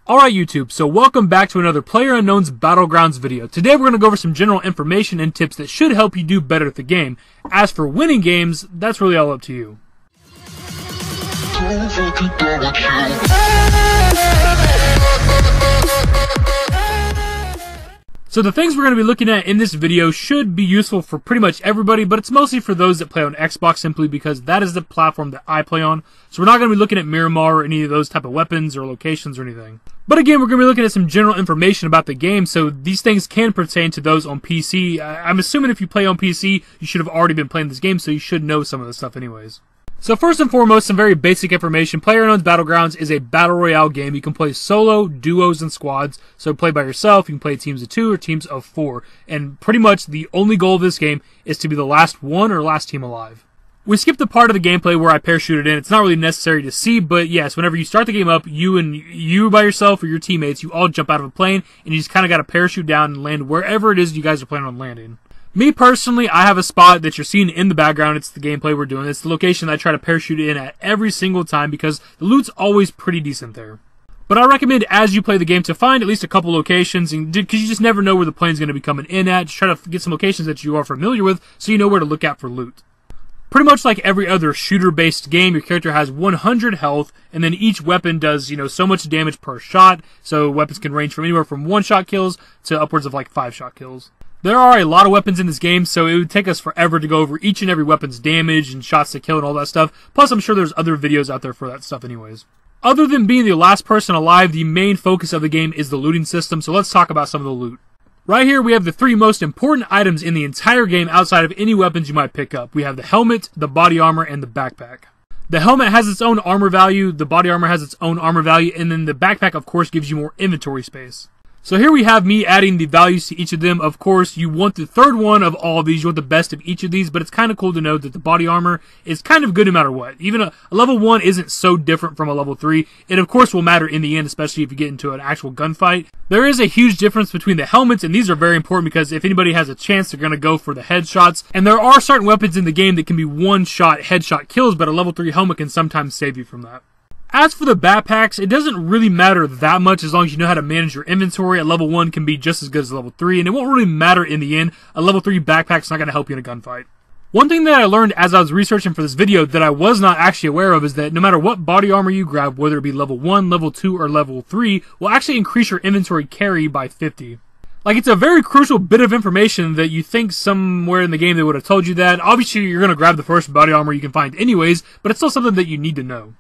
Alright YouTube, so welcome back to another PlayerUnknown'S Battlegrounds video. Today we're going to go over some general information and tips that should help you do better at the game. As for winning games, that's really all up to you. So the things we're going to be looking at in this video should be useful for pretty much everybody, but it's mostly for those that play on Xbox simply because that is the platform that I play on. So we're not going to be looking at Miramar or any of those type of weapons or locations or anything. But again, we're going to be looking at some general information about the game, so these things can pertain to those on PC. I'm assuming if you play on PC, you should have already been playing this game, so you should know some of this stuff anyways. So first and foremost, some very basic information. PlayerUnknown'S Battlegrounds is a battle royale game. You can play solo, duos, and squads. So play by yourself, you can play teams of 2 or teams of 4. And pretty much the only goal of this game is to be the last one or last team alive. We skipped the part of the gameplay where I parachuted in. It's not really necessary to see, but yes, whenever you start the game up, you by yourself or your teammates, you all jump out of a plane, and you just kind of got to parachute down and land wherever it is you guys are planning on landing. Me personally, I have a spot that you're seeing in the background. It's the gameplay we're doing. It's the location that I try to parachute in at every single time because the loot's always pretty decent there. But I recommend as you play the game to find at least a couple locations, because you just never know where the plane's going to be coming in at. Just try to get some locations that you are familiar with so you know where to look at for loot. Pretty much like every other shooter-based game, your character has 100 health, and then each weapon does, so much damage per shot. So weapons can range from anywhere from 1-shot kills to upwards of like 5-shot kills. There are a lot of weapons in this game, so it would take us forever to go over each and every weapon's damage and shots to kill and all that stuff. Plus, I'm sure there's other videos out there for that stuff anyways. Other than being the last person alive, the main focus of the game is the looting system, so let's talk about some of the loot. Right here, we have the 3 most important items in the entire game outside of any weapons you might pick up. We have the helmet, the body armor, and the backpack. The helmet has its own armor value, the body armor has its own armor value, and then the backpack, of course, gives you more inventory space. So here we have me adding the values to each of them. Of course, you want the third one of all of these. You want the best of each of these, but it's kind of cool to know that the body armor is kind of good no matter what. Even a level 1 isn't so different from a level 3. It, of course, will matter in the end, especially if you get into an actual gunfight. There is a huge difference between the helmets, and these are very important because if anybody has a chance, they're going to go for the headshots. And there are certain weapons in the game that can be one-shot headshot kills, but a level 3 helmet can sometimes save you from that. As for the backpacks, it doesn't really matter that much as long as you know how to manage your inventory. A level 1 can be just as good as a level 3, and it won't really matter in the end. A level 3 backpack's not going to help you in a gunfight. One thing that I learned as I was researching for this video that I was not actually aware of is that no matter what body armor you grab, whether it be level 1, level 2, or level 3, will actually increase your inventory carry by 50. Like, it's a very crucial bit of information that you think somewhere in the game they would have told you that. Obviously, you're going to grab the first body armor you can find anyways, but it's still something that you need to know.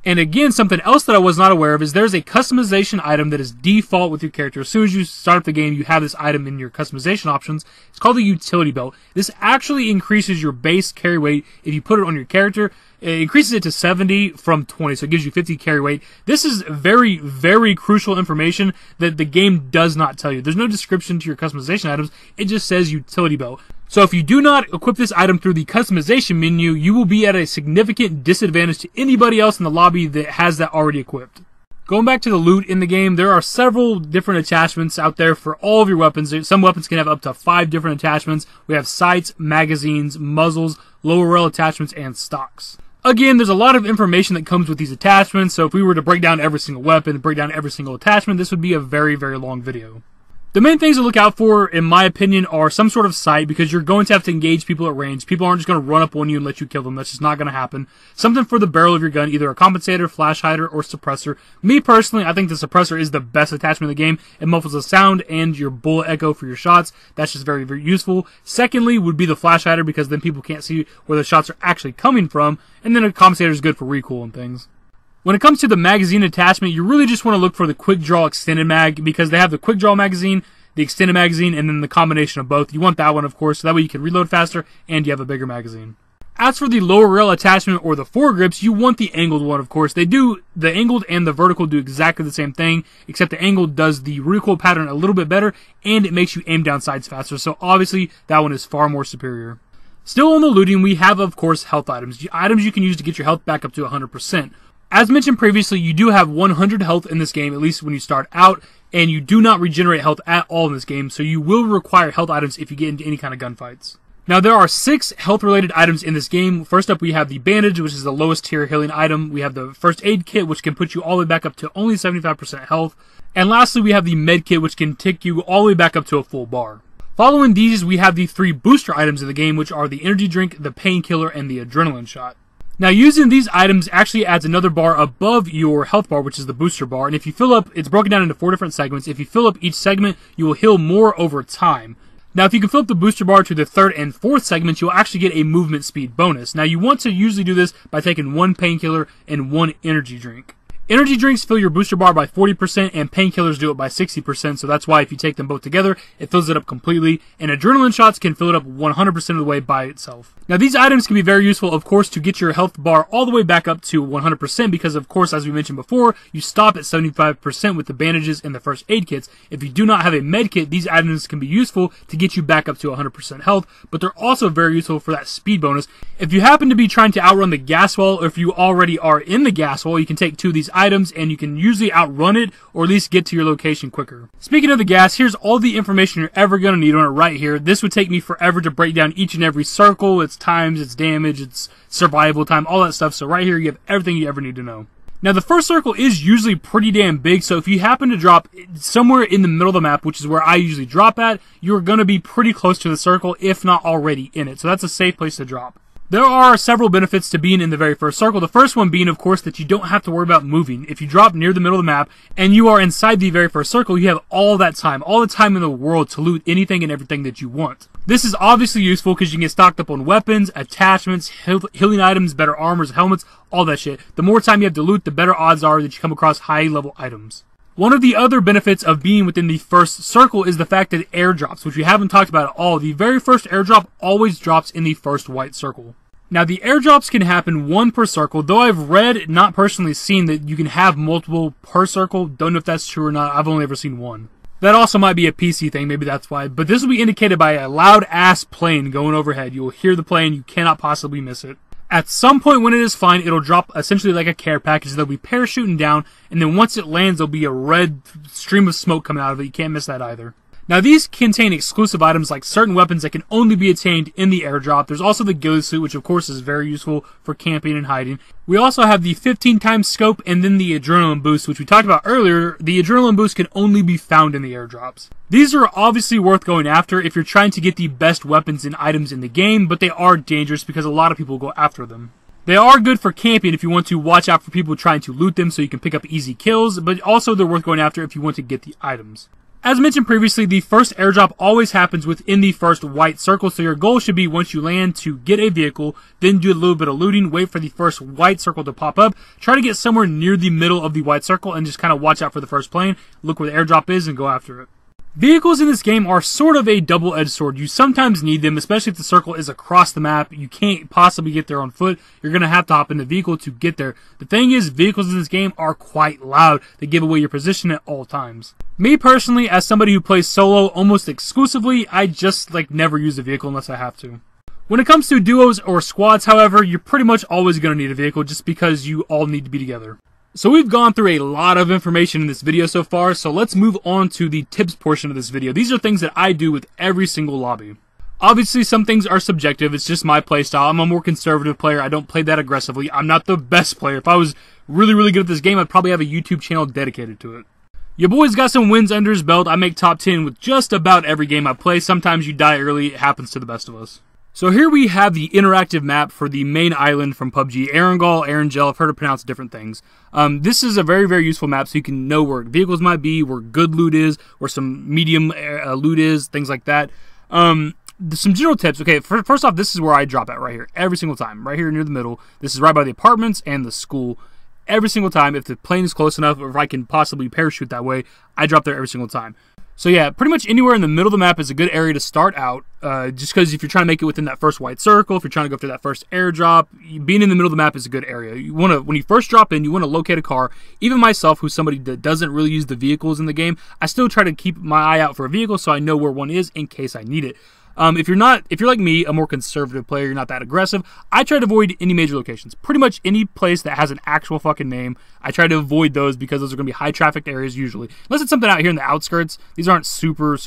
And again, something else that I was not aware of is there's a customization item that is default with your character. As soon as you start up the game, you have this item in your customization options. It's called the utility belt. This actually increases your base carry weight if you put it on your character. It increases it to 70 from 20, so it gives you 50 carry weight. This is very, very crucial information that the game does not tell you. There's no description to your customization items. It just says utility belt. So if you do not equip this item through the customization menu, you will be at a significant disadvantage to anybody else in the lobby that has that already equipped. Going back to the loot in the game, there are several different attachments out there for all of your weapons. Some weapons can have up to 5 different attachments. We have sights, magazines, muzzles, lower rail attachments, and stocks. Again, there's a lot of information that comes with these attachments, so if we were to break down every single weapon, break down every single attachment, this would be a very, very long video. The main things to look out for, in my opinion, are some sort of sight, because you're going to have to engage people at range. People aren't just going to run up on you and let you kill them. That's just not going to happen. Something for the barrel of your gun, either a compensator, flash hider, or suppressor. Me, personally, I think the suppressor is the best attachment in the game. It muffles the sound and your bullet echo for your shots. That's just very, very useful. Secondly would be the flash hider, because then people can't see where the shots are actually coming from. And then a compensator is good for recoil and things. When it comes to the magazine attachment, you really just want to look for the quick draw extended mag, because they have the quick draw magazine, the extended magazine, and then the combination of both. You want that one, of course, so that way you can reload faster and you have a bigger magazine. As for the lower rail attachment or the foregrips, you want the angled one, of course. The angled and the vertical do exactly the same thing, except the angled does the recoil pattern a little bit better, and it makes you aim down sights faster, so obviously that one is far more superior. Still on the looting, we have, of course, health items. Items you can use to get your health back up to 100%. As mentioned previously, you do have 100 health in this game, at least when you start out, and you do not regenerate health at all in this game, so you will require health items if you get into any kind of gunfights. Now, there are 6 health-related items in this game. First up, we have the bandage, which is the lowest tier healing item. We have the first aid kit, which can put you all the way back up to only 75% health. And lastly, we have the med kit, which can take you all the way back up to a full bar. Following these, we have the 3 booster items in the game, which are the energy drink, the painkiller, and the adrenaline shot. Now, using these items actually adds another bar above your health bar, which is the booster bar. And if you fill up, it's broken down into 4 different segments. If you fill up each segment, you will heal more over time. Now, if you can fill up the booster bar to the 3rd and 4th segments, you'll actually get a movement speed bonus. Now, you want to usually do this by taking 1 painkiller and 1 energy drink. Energy drinks fill your booster bar by 40%, and painkillers do it by 60%, so that's why if you take them both together, it fills it up completely, and adrenaline shots can fill it up 100% of the way by itself. Now, these items can be very useful, of course, to get your health bar all the way back up to 100%, because, of course, as we mentioned before, you stop at 75% with the bandages and the first aid kits. If you do not have a med kit, these items can be useful to get you back up to 100% health, but they're also very useful for that speed bonus. If you happen to be trying to outrun the gas wall, or if you already are in the gas wall, you can take 2 of these items, and you can usually outrun it, or at least get to your location quicker. Speaking of the gas, here's all the information you're ever going to need on it right here. This would take me forever to break down each and every circle, its times, its damage, its survival time, all that stuff. So right here, you have everything you ever need to know. Now, the first circle is usually pretty damn big, so if you happen to drop somewhere in the middle of the map, which is where I usually drop at, you're going to be pretty close to the circle, if not already in it. So that's a safe place to drop. There are several benefits to being in the very first circle. The first one being, of course, that you don't have to worry about moving. If you drop near the middle of the map and you are inside the very first circle, you have all the time in the world to loot anything and everything that you want. This is obviously useful because you can get stocked up on weapons, attachments, healing items, better armors, helmets, all that shit. The more time you have to loot, the better odds are that you come across high-level items. One of the other benefits of being within the first circle is the fact that airdrops, which we haven't talked about at all. The very first airdrop always drops in the first white circle. Now, the airdrops can happen 1 per circle, though I've read, not personally seen, that you can have multiple per circle. Don't know if that's true or not. I've only ever seen 1. That also might be a PC thing, maybe that's why. But this will be indicated by a loud-ass plane going overhead. You will hear the plane, you cannot possibly miss it. At some point when it is flying, it'll drop essentially like a care package. They'll be parachuting down, and then once it lands, there'll be a red stream of smoke coming out of it. You can't miss that either. Now, these contain exclusive items like certain weapons that can only be attained in the airdrop. There's also the ghillie suit, which of course is very useful for camping and hiding. We also have the 15 times scope and then the adrenaline boost, which we talked about earlier. The adrenaline boost can only be found in the airdrops. These are obviously worth going after if you're trying to get the best weapons and items in the game, but they are dangerous because a lot of people go after them. They are good for camping if you want to watch out for people trying to loot them so you can pick up easy kills, but also they're worth going after if you want to get the items. As mentioned previously, the first airdrop always happens within the first white circle, so your goal should be once you land to get a vehicle, then do a little bit of looting, wait for the first white circle to pop up, try to get somewhere near the middle of the white circle, and just kind of watch out for the first plane, look where the airdrop is, and go after it. Vehicles in this game are sort of a double-edged sword. You sometimes need them, especially if the circle is across the map. You can't possibly get there on foot. You're going to have to hop in the vehicle to get there. The thing is, vehicles in this game are quite loud. They give away your position at all times. Me personally, as somebody who plays solo almost exclusively, I just never use a vehicle unless I have to. When it comes to duos or squads, however, you're pretty much always going to need a vehicle just because you all need to be together. So we've gone through a lot of information in this video so far, so let's move on to the tips portion of this video. These are things that I do with every single lobby. Obviously, some things are subjective. It's just my playstyle. I'm a more conservative player. I don't play that aggressively. I'm not the best player. If I was really, really good at this game, I'd probably have a YouTube channel dedicated to it. Your boy's got some wins under his belt. I make top 10 with just about every game I play. Sometimes you die early. It happens to the best of us. So here we have the interactive map for the main island from PUBG. Erangel, Erangel, I've heard it pronounced different things. This is a very, very useful map so you can know where vehicles might be, where good loot is, where some medium loot is, things like that. Some general tips. Okay, first off, this is where I drop at right here, every single time. Right here near the middle. This is right by the apartments and the school. Every single time, if the plane is close enough, or if I can possibly parachute that way, I drop there every single time. So yeah, pretty much anywhere in the middle of the map is a good area to start out, just because if you're trying to make it within that first white circle, if you're trying to go after that first airdrop, being in the middle of the map is a good area. You want to, when you first drop in, you want to locate a car. Even myself, who's somebody that doesn't really use the vehicles in the game, I still try to keep my eye out for a vehicle so I know where one is in case I need it. If you're like me, a more conservative player, you're not that aggressive, I try to avoid any major locations. Pretty much any place that has an actual fucking name, I try to avoid those because those are going to be high trafficked areas usually. Unless it's something out here in the outskirts, these aren't super,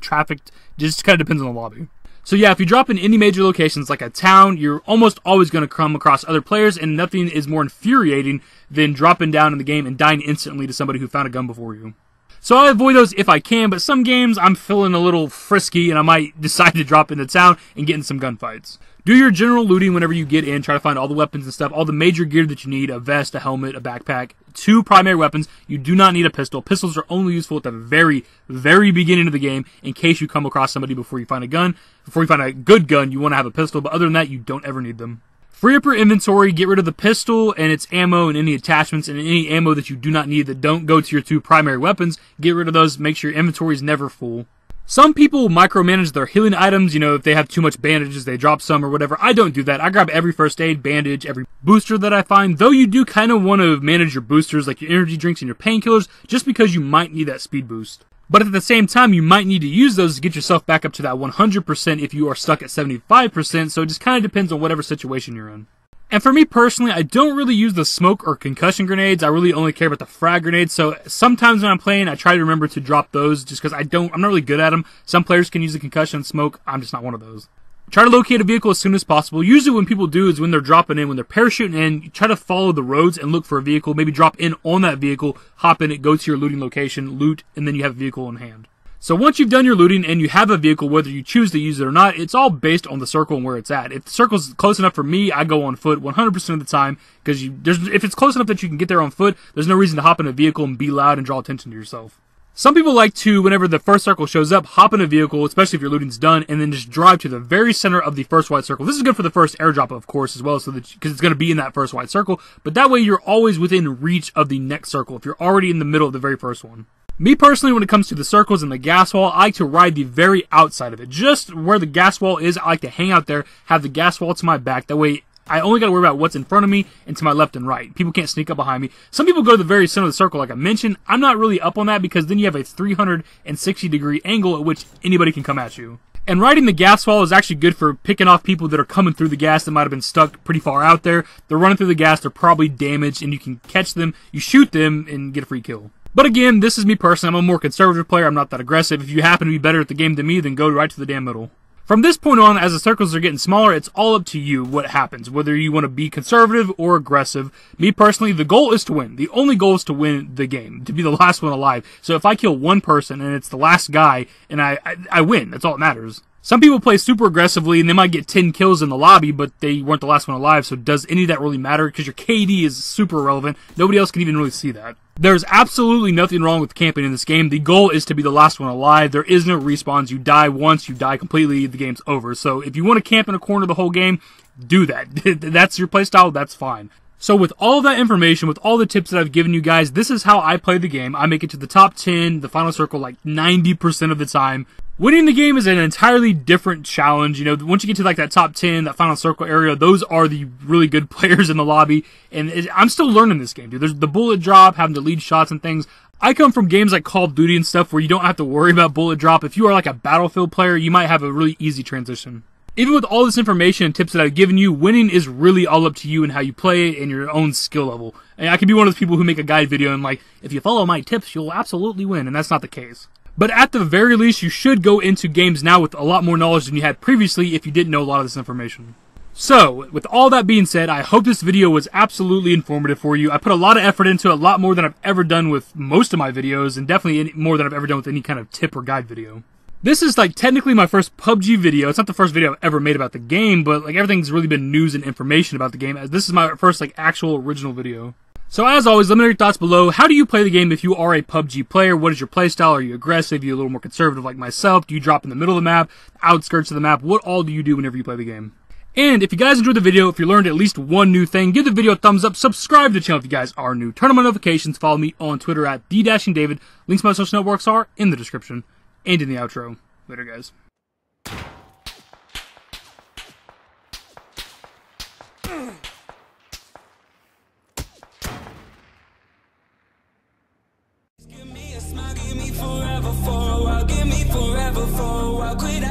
trafficked. It just kind of depends on the lobby. So yeah, if you drop in any major locations like a town, you're almost always going to come across other players, and nothing is more infuriating than dropping down in the game and dying instantly to somebody who found a gun before you. So I avoid those if I can, but some games I'm feeling a little frisky and I might decide to drop into town and get in some gunfights. Do your general looting whenever you get in, try to find all the weapons and stuff, all the major gear that you need, a vest, a helmet, a backpack, 2 primary weapons. You do not need a pistol. Pistols are only useful at the very, very beginning of the game in case you come across somebody before you find a gun. Before you find a good gun, you want to have a pistol, but other than that, you don't ever need them. Free up your inventory, get rid of the pistol and its ammo and any attachments and any ammo that you do not need that don't go to your 2 primary weapons. Get rid of those, make sure your inventory is never full. Some people micromanage their healing items, if they have too much bandages, they drop some or whatever. I don't do that. I grab every first aid, bandage, every booster that I find, though you do kind of want to manage your boosters like your energy drinks and your painkillers just because you might need that speed boost. But at the same time, you might need to use those to get yourself back up to that 100% if you are stuck at 75%, so it just kind of depends on whatever situation you're in. And for me personally, I don't really use the smoke or concussion grenades. I really only care about the frag grenades. So sometimes when I'm playing, I try to remember to drop those just because I'm not really good at them. Some players can use the concussion and smoke. I'm just not one of those. Try to locate a vehicle as soon as possible. Usually when people do is when they're dropping in, when they're parachuting in, you try to follow the roads and look for a vehicle. Maybe drop in on that vehicle, hop in it, go to your looting location, loot, and then you have a vehicle in hand. So once you've done your looting and you have a vehicle, whether you choose to use it or not, it's all based on the circle and where it's at. If the circle's close enough for me, I go on foot 100% of the time, because if it's close enough that you can get there on foot, there's no reason to hop in a vehicle and be loud and draw attention to yourself. Some people like to, whenever the first circle shows up, hop in a vehicle, especially if your looting's done, and then just drive to the very center of the first white circle. This is good for the first airdrop, of course, as well, so that because it's going to be in that first white circle, but that way you're always within reach of the next circle if you're already in the middle of the very first one. Me personally, when it comes to the circles and the gas wall, I like to ride the very outside of it. Just where the gas wall is, I like to hang out there, have the gas wall to my back. That way, I only got to worry about what's in front of me and to my left and right. People can't sneak up behind me. Some people go to the very center of the circle, like I mentioned. I'm not really up on that because then you have a 360-degree angle at which anybody can come at you. And riding the gas wall is actually good for picking off people that are coming through the gas that might have been stuck pretty far out there. They're running through the gas, they're probably damaged, and you can catch them, you shoot them, and get a free kill. But again, this is me personally. I'm a more conservative player. I'm not that aggressive. If you happen to be better at the game than me, then go right to the damn middle. From this point on, as the circles are getting smaller, it's all up to you what happens, whether you want to be conservative or aggressive. Me personally, the goal is to win. The only goal is to win the game, to be the last one alive. So if I kill one person and it's the last guy, and I win, that's all that matters. Some people play super aggressively and they might get 10 kills in the lobby, but they weren't the last one alive, so does any of that really matter? Because your KD is super irrelevant. Nobody else can even really see that. There's absolutely nothing wrong with camping in this game. The goal is to be the last one alive. There is no respawns. You die once, you die completely, the game's over. So if you want to camp in a corner the whole game, do that. That's your playstyle, that's fine. So with all that information, with all the tips that I've given you guys, this is how I play the game. I make it to the top 10, the final circle, like 90% of the time. Winning the game is an entirely different challenge. Once you get to like that top 10, that final circle area, those are the really good players in the lobby. And I'm still learning this game, dude. There's the bullet drop, having to lead shots and things. I come from games like Call of Duty and stuff where you don't have to worry about bullet drop. If you are like a Battlefield player, you might have a really easy transition. Even with all this information and tips that I've given you, winning is really all up to you and how you play it and your own skill level. And I could be one of those people who make a guide video and like, if you follow my tips, you'll absolutely win. And that's not the case. But at the very least, you should go into games now with a lot more knowledge than you had previously if you didn't know a lot of this information. So, with all that being said, I hope this video was absolutely informative for you. I put a lot of effort into it, a lot more than I've ever done with most of my videos, and definitely more than I've ever done with any kind of tip or guide video. This is like technically my first PUBG video. It's not the first video I've ever made about the game, but like everything's really been news and information about the game. This is my first like actual original video. So as always, let me know your thoughts below. How do you play the game if you are a PUBG player? What is your playstyle? Are you aggressive? Are you a little more conservative like myself? Do you drop in the middle of the map, outskirts of the map? What all do you do whenever you play the game? And if you guys enjoyed the video, if you learned at least one new thing, give the video a thumbs up, subscribe to the channel if you guys are new, turn on my notifications, follow me on Twitter at @D-David. Links to my social networks are in the description and in the outro. Later, guys. Give me forever for a while, quit